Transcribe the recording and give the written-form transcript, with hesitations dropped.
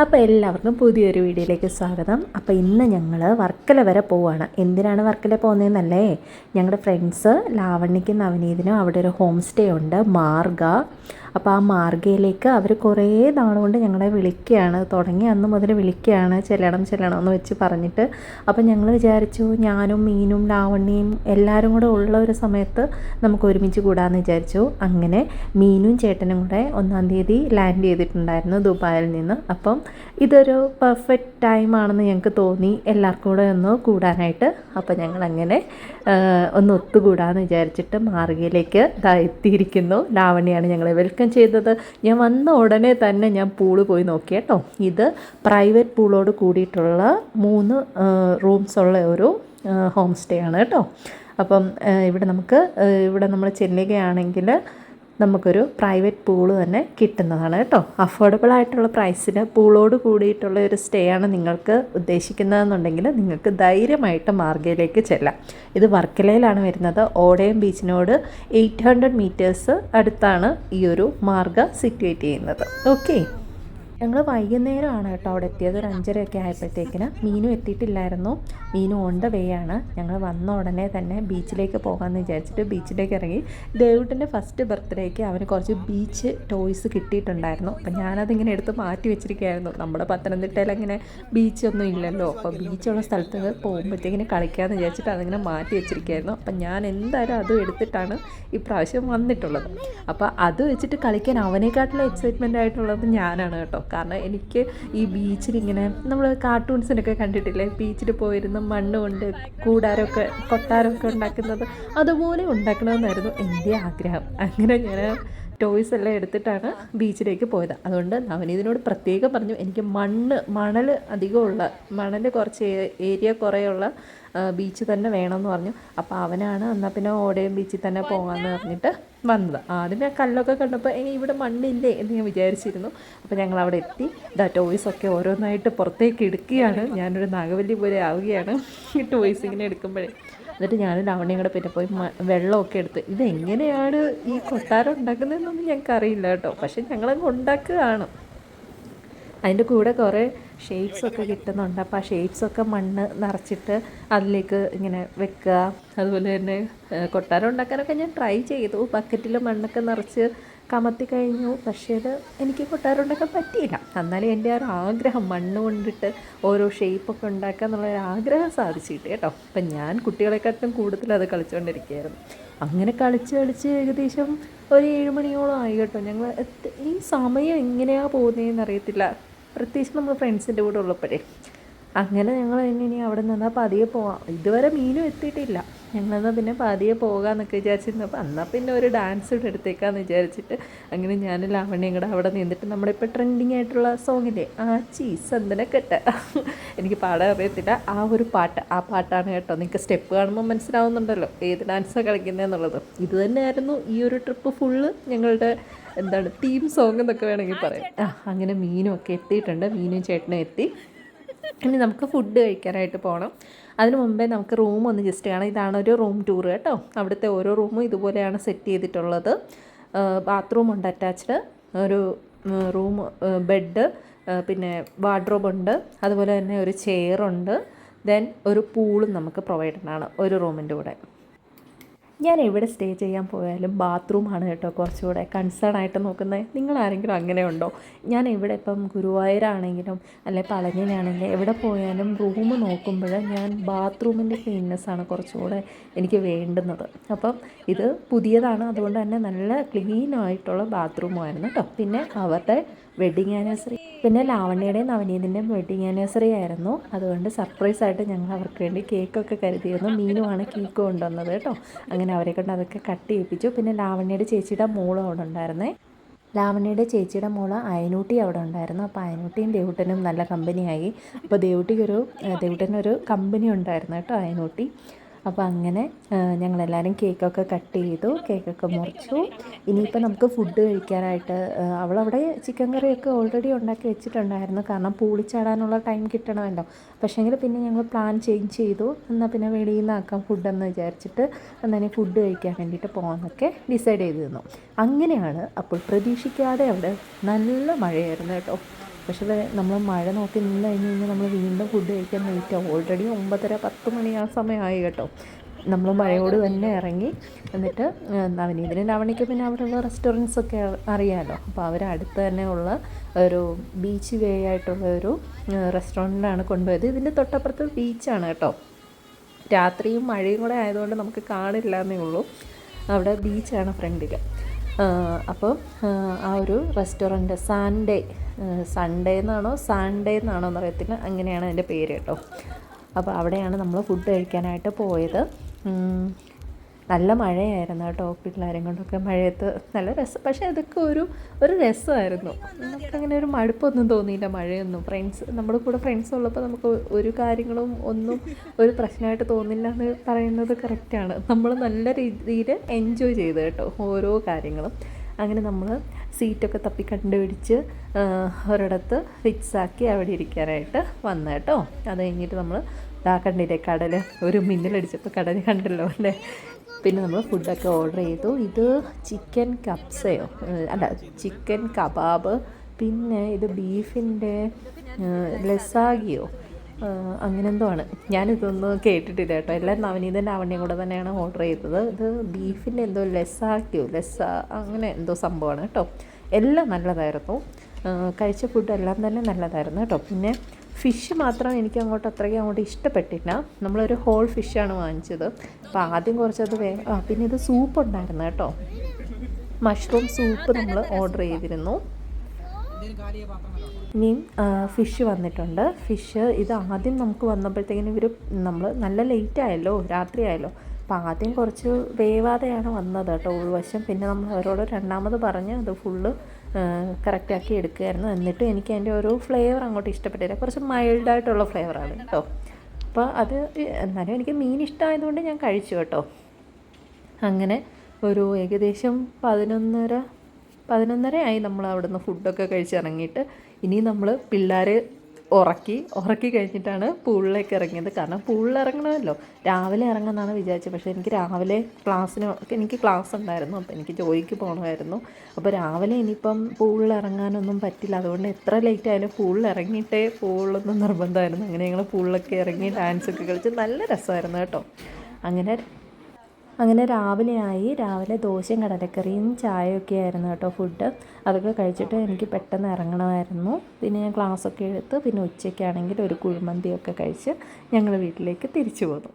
അപ്പോൾ എല്ലാവർക്കും പുതിയൊരു വീഡിയോയിലേക്ക് സ്വാഗതം. അപ്പോൾ ഇന്ന് ഞങ്ങൾ വർക്കല വരെ പോവുകയാണ്. എന്തിനാണ് വർക്കല പോകുന്നതെന്നല്ലേ, ഞങ്ങളുടെ ഫ്രണ്ട്സ് ലാവണ്യയ്ക്കും നവനീതിനും അവിടെ ഒരു ഹോം സ്റ്റേ ഉണ്ട്, മാർഗ. അപ്പോൾ ആ മാർഗയിലേക്ക് അവർ കുറേ നാളുകൊണ്ട് ഞങ്ങളെ വിളിക്കുകയാണ്, തുടങ്ങി അന്ന് മുതൽ വിളിക്കുകയാണ്, ചെല്ലണം എന്ന് വെച്ച് പറഞ്ഞിട്ട്. അപ്പോൾ ഞങ്ങൾ വിചാരിച്ചു ഞാനും മീനും ലാവണ്യയും എല്ലാവരും കൂടെ ഉള്ള ഒരു സമയത്ത് നമുക്ക് ഒരുമിച്ച് കൂടാമെന്ന് വിചാരിച്ചു. അങ്ങനെ മീനും ചേട്ടനും കൂടെ 1-ാം തീയതി ലാൻഡ് ചെയ്തിട്ടുണ്ടായിരുന്നു ദുബായിൽ നിന്ന്. അപ്പം ഇതൊരു പെർഫെക്റ്റ് ടൈമാണെന്ന് ഞങ്ങൾക്ക് തോന്നി എല്ലാവർക്കും കൂടെ ഒന്ന് കൂടാനായിട്ട്. അപ്പോൾ ഞങ്ങളങ്ങനെ ഒന്ന് ഒത്തുകൂടാമെന്ന് വിചാരിച്ചിട്ട് മാർഗയിലേക്ക് എത്തിയിരിക്കുന്നു. ലാവണ്യാണ് ഞങ്ങളെ വെൽക്കം ചെയ്തത്. ഞാൻ വന്ന ഉടനെ തന്നെ ഞാൻ പൂള് പോയി നോക്കി കേട്ടോ. ഇത് പ്രൈവറ്റ് പൂളോട് കൂടിയിട്ടുള്ള 3 റൂംസ് ഉള്ള ഒരു ഹോം സ്റ്റേ ആണ് കേട്ടോ. അപ്പം ഇവിടെ നമ്മൾ ചെല്ലുകയാണെങ്കിൽ നമുക്കൊരു പ്രൈവറ്റ് പൂള് തന്നെ കിട്ടുന്നതാണ് കേട്ടോ. അഫോർഡബിൾ ആയിട്ടുള്ള പ്രൈസിന് പൂളോട് കൂടിയിട്ടുള്ള ഒരു സ്റ്റേ ആണ് നിങ്ങൾക്ക് ഉദ്ദേശിക്കുന്നതെന്നുണ്ടെങ്കിൽ നിങ്ങൾക്ക് ധൈര്യമായിട്ട് മാർഗയിലേക്ക് ചെല്ലാം. ഇത് വർക്കലയിലാണ് വരുന്നത്. ഓടയം ബീച്ചിനോട് 800 മീറ്റേഴ്സ് അടുത്താണ് ഈ ഒരു മാർഗ സിറ്റുവേറ്റ് ചെയ്യുന്നത്. ഓക്കെ, ഞങ്ങൾ വൈകുന്നേരമാണ് കേട്ടോ അവിടെ എത്തിയത്. ഒരു 5:30 ആയപ്പോഴത്തേക്കിന്. മീനും എത്തിയിട്ടില്ലായിരുന്നു, മീനും ഓൺ ദ വേ ആണ്. ഞങ്ങൾ വന്ന ഉടനെ തന്നെ ബീച്ചിലേക്ക് പോകാമെന്ന് വിചാരിച്ചിട്ട് ബീച്ചിലേക്ക് ഇറങ്ങി. ദേവുട്ടിൻ്റെ ഫസ്റ്റ് ബർത്ത്ഡേക്ക് അവന് കുറച്ച് ബീച്ച് ടോയ്സ് കിട്ടിയിട്ടുണ്ടായിരുന്നു. അപ്പം ഞാനതിങ്ങനെ എടുത്ത് മാറ്റി വെച്ചിരിക്കുകയായിരുന്നു. നമ്മുടെ പത്തനംതിട്ടയിൽ അങ്ങനെ ബീച്ചൊന്നും ഇല്ലല്ലോ. അപ്പോൾ ബീച്ചുള്ള സ്ഥലത്ത് പോകുമ്പോഴത്തേക്കിന് കളിക്കാമെന്ന് വിചാരിച്ചിട്ട് അതിങ്ങനെ മാറ്റി വെച്ചിരിക്കുകയായിരുന്നു. അപ്പം ഞാൻ എന്തായാലും അതും എടുത്തിട്ടാണ് ഈ പ്രാവശ്യം വന്നിട്ടുള്ളത്. അപ്പോൾ അത് വെച്ചിട്ട് കളിക്കാൻ അവനേക്കാട്ടിലും എക്സൈറ്റ്മെൻ്റ് ആയിട്ടുള്ളത് ഞാനാണ് കേട്ടോ. കാരണം എനിക്ക് ഈ ബീച്ചിലിങ്ങനെ നമ്മൾ കാർട്ടൂൺസിനൊക്കെ കണ്ടിട്ടില്ലേ, ബീച്ചിൽ പോയിരുന്ന് മണ്ണ് കൊണ്ട് കൊട്ടാരമൊക്കെ ഉണ്ടാക്കുന്നത്, അതുപോലെ ഉണ്ടാക്കണമെന്നായിരുന്നു എൻ്റെ ആഗ്രഹം. അങ്ങനെ ഞാൻ ടോയ്സ് എല്ലാം എടുത്തിട്ടാണ് ബീച്ചിലേക്ക് പോയത്. അതുകൊണ്ട് നവനീതിനോട് പ്രത്യേകം പറഞ്ഞു എനിക്ക് മണൽ അധികമുള്ള, മണൽ കുറച്ച് ഏരിയ കുറേയുള്ള ബീച്ച് തന്നെ വേണമെന്ന് പറഞ്ഞു. അപ്പോൾ അവനാണ് എന്നാൽ പിന്നെ ഓടയം ബീച്ചിൽ തന്നെ പോകാമെന്ന് പറഞ്ഞിട്ട് വന്നത്. ആദ്യമേ കല്ലൊക്കെ കണ്ടപ്പോൾ ഇനി ഇവിടെ മണ്ണില്ലേ എന്ന് ഞാൻ വിചാരിച്ചിരുന്നു. അപ്പോൾ ഞങ്ങൾ അവിടെ എത്തി. ടോയ്സൊക്കെ ഓരോന്നായിട്ട് പുറത്തേക്ക് എടുക്കുകയാണ്. ഞാനൊരു നാഗവല്ലി പോലെ ആവുകയാണ് ഈ ടോയ്സ് ഇങ്ങനെ എടുക്കുമ്പോഴേ. എന്നിട്ട് ഞാൻ ലാവണ്യം കൂടെ പിന്നെ പോയി വെള്ളമൊക്കെ എടുത്ത്. ഇതെങ്ങനെയാണ് ഈ കൊട്ടാരം ഉണ്ടാക്കുന്നതെന്നൊന്നും ഞങ്ങൾക്ക് അറിയില്ല കേട്ടോ, പക്ഷെ ഞങ്ങളങ്ങ് ഉണ്ടാക്കുകയാണ്. അതിൻ്റെ കൂടെ കുറേ ഷേപ്സൊക്കെ കിട്ടുന്നുണ്ട്. അപ്പോൾ ആ ഷേപ്സൊക്കെ മണ്ണ് നിറച്ചിട്ട് അതിലേക്ക് ഇങ്ങനെ വെക്കുക. അതുപോലെ തന്നെ കൊട്ടാരം ഉണ്ടാക്കാനൊക്കെ ഞാൻ ട്രൈ ചെയ്തു. ബക്കറ്റിൽ മണ്ണൊക്കെ നിറച്ച് കമത്തി കഴിഞ്ഞു. പക്ഷേ എനിക്ക് കൊട്ടാരം ഉണ്ടാക്കാൻ പറ്റിയില്ല. എന്നാലും എൻ്റെ ആ ഒരു ആഗ്രഹം, മണ്ണ് കൊണ്ടിട്ട് ഓരോ ഷേപ്പൊക്കെ ഉണ്ടാക്കുക എന്നുള്ളൊരു ആഗ്രഹം സാധിച്ചു കിട്ടി കേട്ടോ. അപ്പം ഞാൻ കുട്ടികളെക്കാട്ടും കൂടുതൽ അത് കളിച്ചുകൊണ്ടിരിക്കുകയായിരുന്നു. അങ്ങനെ കളിച്ച് ഏകദേശം ഒരു 7 മണിയോളം ആയി കേട്ടോ. ഞങ്ങൾ ഈ സമയം എങ്ങനെയാണ് പോകുന്നതെന്ന് അറിയത്തില്ല, പ്രത്യേകിച്ച് നമ്മൾ ഫ്രണ്ട്സിൻ്റെ കൂടെ ഉള്ളപ്പോഴേ. അങ്ങനെ ഞങ്ങൾ ഇനി അവിടെ നിന്നാൽ പതിയെ പോവാം. ഇതുവരെ മീനും എത്തിയിട്ടില്ല. ഞങ്ങളെന്നാൽ പിന്നെ പതിയെ പോകാമെന്നൊക്കെ വിചാരിച്ചിരുന്നപ്പോൾ എന്നാൽ പിന്നെ ഒരു ഡാൻസ് ഇവിടെ എടുത്തേക്കാമെന്ന് വിചാരിച്ചിട്ട് അങ്ങനെ ഞാൻ ലാവണ്യം കൂടെ അവിടെ നിന്നിട്ട് നമ്മുടെ ഇപ്പോൾ ട്രെൻഡിങ് ആയിട്ടുള്ള സോങ്ങില്ലേ, ചന്തനക്കെട്ട്, എനിക്ക് പാടാൻ അറിയത്തില്ല, ആ പാട്ടാണ് കേട്ടോ. നിങ്ങൾക്ക് സ്റ്റെപ്പ് കാണുമ്പോൾ മനസ്സിലാവുന്നുണ്ടല്ലോ ഏത് ഡാൻസാണ് കളിക്കുന്നതെന്നുള്ളത്. ഇത് തന്നെയായിരുന്നു ഈ ഒരു ട്രിപ്പ് ഫുള്ള് ഞങ്ങളുടെ തീം സോങ് എന്നൊക്കെ വേണമെങ്കിൽ പറയാം. അങ്ങനെ മീനും ഒക്കെ എത്തിയിട്ടുണ്ട്, മീനും ചേട്ടനും എത്തി. ഇനി നമുക്ക് ഫുഡ് കഴിക്കാനായിട്ട് പോകണം. അതിന് മുമ്പേ നമുക്ക് റൂം ഒന്ന് ജസ്റ്റ് കാണാം. ഇതാണ് ഒരു റൂം ടൂർ കേട്ടോ. അവിടുത്തെ ഓരോ റൂമും ഇതുപോലെയാണ് സെറ്റ് ചെയ്തിട്ടുള്ളത്. ബാത്റൂം ഉണ്ട് അറ്റാച്ച്ഡ്, ഒരു റൂം, ബെഡ്, പിന്നെ വാർഡ്രോബ് ഉണ്ട്, അതുപോലെ തന്നെ ഒരു ചെയറുണ്ട്, ദെൻ ഒരു പൂളും നമുക്ക് പ്രൊവൈഡഡ് ആണ് ഒരു റൂമിൻ്റെ കൂടെ. ഞാൻ എവിടെ സ്റ്റേ ചെയ്യാൻ പോയാലും ബാത്റൂമാണ് കേട്ടോ കുറച്ചുകൂടെ കൺസേൺ ആയിട്ട് നോക്കുന്നത്. നിങ്ങളാരെങ്കിലും അങ്ങനെ ഉണ്ടോ? ഞാൻ ഇവിടെ ഇപ്പം ഗുരുവായൂരാണെങ്കിലും അല്ലെങ്കിൽ പളനിയിലാണെങ്കിലും എവിടെ പോയാലും റൂം നോക്കുമ്പോൾ ഞാൻ ബാത്റൂമിൻ്റെ ക്ലീൻനെസ്സാണ് കുറച്ചുകൂടെ എനിക്ക് വേണ്ടുന്നത്. അപ്പം ഇത് പുതിയതാണ്, അതുകൊണ്ട് തന്നെ നല്ല ക്ലീനായിട്ടുള്ള ബാത്റൂമായിരുന്നു കേട്ടോ. പിന്നെ അവരുടെ വെഡ്ഡിങ് ആനിവേഴ്സറി, പിന്നെ ലാവണ്യയുടെയും നവനീതിൻ്റെയും വെഡ്ഡിങ് ആനിവേഴ്സറി ആയിരുന്നു. അതുകൊണ്ട് സർപ്രൈസായിട്ട് ഞങ്ങൾ അവർക്ക് വേണ്ടി കേക്കൊക്കെ കരുതിയിരുന്നു. മീനുമാണ് കേക്ക് കൊണ്ടുവന്നത് കേട്ടോ. അങ്ങനെ അവരെ കൊണ്ട് അതൊക്കെ കട്ട് ചെയ്യിപ്പിച്ചു. പിന്നെ ലാവണ്യയുടെ ചേച്ചിയുടെ മോളും അവിടെ ഉണ്ടായിരുന്നേ. ലാവണ്യയുടെ ചേച്ചിയുടെ മോള് അയനൂട്ടി അവിടെ ഉണ്ടായിരുന്നു. അപ്പോൾ അയനൂട്ടിയും ദേവുട്ടനും നല്ല കമ്പനിയായി. അപ്പോൾ ദേവുട്ടനൊരു കമ്പനി ഉണ്ടായിരുന്നു കേട്ടോ, അയനൂട്ടി. അപ്പോൾ അങ്ങനെ ഞങ്ങളെല്ലാവരും കേക്കൊക്കെ കട്ട് ചെയ്തു, കേക്കൊക്കെ മുറിച്ചു. ഇനിയിപ്പോൾ നമുക്ക് ഫുഡ് കഴിക്കാനായിട്ട് അവളവിടെ ചിക്കൻ കറിയൊക്കെ ഓൾറെഡി ഉണ്ടാക്കി വെച്ചിട്ടുണ്ടായിരുന്നു. കാരണം പൂളിച്ചാടാനുള്ള ടൈം കിട്ടണമല്ലോ. പക്ഷേങ്കിൽ പിന്നെ ഞങ്ങൾ പ്ലാൻ ചേഞ്ച് ചെയ്തു. എന്നാൽ പിന്നെ വെളിയിൽ നിന്നാക്കാം ഫുഡെന്ന് വിചാരിച്ചിട്ട് എന്നാൽ ഫുഡ് കഴിക്കാൻ വേണ്ടിയിട്ട് പോകാമെന്നൊക്കെ ഡിസൈഡ് ചെയ്തിരുന്നു. അങ്ങനെയാണ് അപ്പോൾ പ്രതീക്ഷിക്കാതെ അവിടെ നല്ല മഴയായിരുന്നു കേട്ടോ. പക്ഷേ നമ്മൾ മഴ നോക്കി നിന്ന് കഴിഞ്ഞ് കഴിഞ്ഞാൽ നമ്മൾ വീണ്ടും ഫുഡ് കഴിക്കാൻ ലേറ്റാവും. ഓൾറെഡി 9:30-10 മണി ആ സമയമായി കേട്ടോ. നമ്മൾ മഴയോട് തന്നെ ഇറങ്ങി. എന്നിട്ട് നവനീതിനും ലാവണ്യയ്ക്കും പിന്നെ അവിടെയുള്ള റെസ്റ്റോറൻറ്റ്സൊക്കെ അറിയാമല്ലോ. അപ്പോൾ അവരടുത്ത് തന്നെ ഉള്ള ഒരു ബീച്ച് വേ ആയിട്ടുള്ള ഒരു റെസ്റ്റോറൻറ്റിലാണ് കൊണ്ടുപോയത്. ഇതിൻ്റെ തൊട്ടപ്പുറത്ത് ബീച്ചാണ് കേട്ടോ. രാത്രിയും മഴയും കൂടെ ആയതുകൊണ്ട് നമുക്ക് കാണില്ല എന്നേ ഉള്ളൂ. അവിടെ ബീച്ചാണ് ഫ്രണ്ടിൽ. അപ്പോൾ ആ ഒരു റെസ്റ്റോറൻറ്റ് സൺഡേ എന്നാണോ എന്നറിയത്തില്ല, അങ്ങനെയാണ് അതിൻ്റെ പേര് കേട്ടോ. അപ്പോൾ അവിടെയാണ് നമ്മൾ ഫുഡ് കഴിക്കാനായിട്ട് പോയത്. നല്ല മഴയായിരുന്നു കേട്ടോ. പിള്ളേരും കൊണ്ടൊക്കെ മഴയത്ത് നല്ല രസം. പക്ഷേ അതൊക്കെ ഒരു രസമായിരുന്നു. നമുക്കങ്ങനെ ഒരു മടുപ്പൊന്നും തോന്നിയില്ല മഴയൊന്നും. നമ്മുടെ കൂടെ ഫ്രണ്ട്സ് ഉള്ളപ്പോൾ നമുക്ക് ഒരു കാര്യങ്ങളും ഒന്നും ഒരു പ്രശ്നമായിട്ട് തോന്നില്ല എന്ന് പറയുന്നത് കറക്റ്റാണ്. നമ്മൾ നല്ല രീതിയിൽ എൻജോയ് ചെയ്ത് കേട്ടോ ഓരോ കാര്യങ്ങളും. അങ്ങനെ നമ്മൾ സീറ്റൊക്കെ തപ്പി കണ്ടുപിടിച്ച് ഒരിടത്ത് ഫിക്സാക്കി അവിടെ ഇരിക്കാനായിട്ട് വന്നു കേട്ടോ. അത് കഴിഞ്ഞിട്ട് നമ്മൾ കണ്ടില്ലേ കടൽ, ഒരു മിന്നലടിച്ചപ്പോൾ കടൽ കണ്ടല്ലോ അല്ലേ. പിന്നെ നമ്മൾ ഫുഡൊക്കെ ഓർഡർ ചെയ്തു. ഇത് ചിക്കൻ കബാബ്, പിന്നെ ഇത് ബീഫിൻ്റെ ലസാഗിയോ അങ്ങനെ എന്തോ ആണ്. ഞാനിതൊന്നും കേട്ടിട്ടില്ല കേട്ടോ. എല്ലാം നവനീതൻ്റെ ലാവണ്യം കൂടെ തന്നെയാണ് ഓർഡർ ചെയ്തത്. ഇത് ബീഫിൻ്റെ എന്തോ അങ്ങനെ എന്തോ സംഭവമാണ് കേട്ടോ. എല്ലാം നല്ലതായിരുന്നു. കഴിച്ച ഫുഡെല്ലാം തന്നെ നല്ലതായിരുന്നു കേട്ടോ. പിന്നെ ഫിഷ് മാത്രം എനിക്ക് അത്രയ്ക്ക് അങ്ങോട്ട് ഇഷ്ടപ്പെട്ടില്ല. നമ്മളൊരു ഹോൾ ഫിഷാണ് വാങ്ങിച്ചത്. അപ്പോൾ ആദ്യം കുറച്ചത് പിന്നെ ഇത് സൂപ്പ് ഉണ്ടായിരുന്നു കേട്ടോ. മഷ്റൂം സൂപ്പ് നമ്മൾ ഓർഡർ ചെയ്തിരുന്നു. ഇനിയും ഫിഷ് വന്നിട്ടുണ്ട്. ഫിഷ് ഇത് ആദ്യം നമുക്ക് വന്നപ്പോഴത്തേക്കിനും നമ്മൾ നല്ല ലേറ്റ് ആയല്ലോ, രാത്രി ആയല്ലോ. അപ്പോൾ ആദ്യം കുറച്ച് വേവാതെയാണ് വന്നത് കേട്ടോ ഉൾവശം. പിന്നെ നമ്മൾ അവരോട് രണ്ടാമത് പറഞ്ഞ് അത് ഫുള്ള് കറക്റ്റാക്കി എടുക്കുമായിരുന്നു. എന്നിട്ടും എനിക്ക് അതിൻ്റെ ഒരു ഫ്ലേവർ അങ്ങോട്ട് ഇഷ്ടപ്പെട്ടില്ല. കുറച്ച് മൈൽഡായിട്ടുള്ള ഫ്ലേവറാണ് കേട്ടോ. അപ്പോൾ അത് എന്നാലും എനിക്ക് മീൻ ഇഷ്ടമായതുകൊണ്ട് ഞാൻ കഴിച്ചു കേട്ടോ. അങ്ങനെ ഒരു ഏകദേശം 11:30 ആയി നമ്മൾ അവിടെ നിന്ന് ഫുഡൊക്കെ കഴിച്ചിറങ്ങിയിട്ട്. ഇനി നമ്മൾ പിള്ളേരെ ഉറക്കി കഴിഞ്ഞിട്ടാണ് പൂളിലേക്ക് ഇറങ്ങിയത്. കാരണം പൂളിൽ ഇറങ്ങണമല്ലോ, രാവിലെ ഇറങ്ങുമെന്നാണ് വിചാരിച്ചത്. പക്ഷേ എനിക്ക് രാവിലെ എനിക്ക് ക്ലാസ് ഉണ്ടായിരുന്നു. അപ്പോൾ എനിക്ക് ജോലിക്ക് പോകണമായിരുന്നു. അപ്പോൾ രാവിലെ ഇനിയിപ്പം പൂളിൽ ഇറങ്ങാനൊന്നും പറ്റില്ല. അതുകൊണ്ട് എത്ര ലേറ്റ് ആയാലും പൂളിൽ ഇറങ്ങിയിട്ടേ പൂളിലൊന്നും നിർബന്ധമായിരുന്നു. അങ്ങനെ ഞങ്ങൾ പൂളിലൊക്കെ ഇറങ്ങി ഡാൻസൊക്കെ കളിച്ച് നല്ല രസമായിരുന്നു കേട്ടോ. അങ്ങനെ രാവിലെ ദോശയും കടലക്കറിയും ചായയൊക്കെ ആയിരുന്നു കേട്ടോ ഫുഡ്. അതൊക്കെ കഴിച്ചിട്ട് എനിക്ക് പെട്ടെന്ന് ഇറങ്ങണമായിരുന്നു. പിന്നെ ഞാൻ ക്ലാസ്സൊക്കെ എടുത്ത് പിന്നെ ഉച്ചയ്ക്കാണെങ്കിൽ ഒരു കുഴിമന്തിയൊക്കെ കഴിച്ച് ഞങ്ങൾ വീട്ടിലേക്ക് തിരിച്ചു പോന്നു.